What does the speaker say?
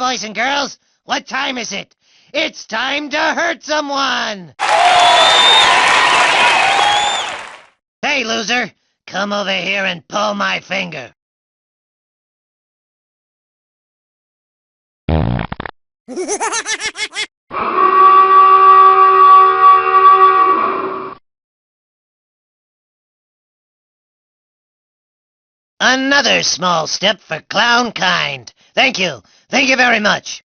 boys and girls, what time is it? It's time to hurt someone! Hey, loser, come over here and pull my finger. Another small step for clown kind. Thank you. Thank you very much.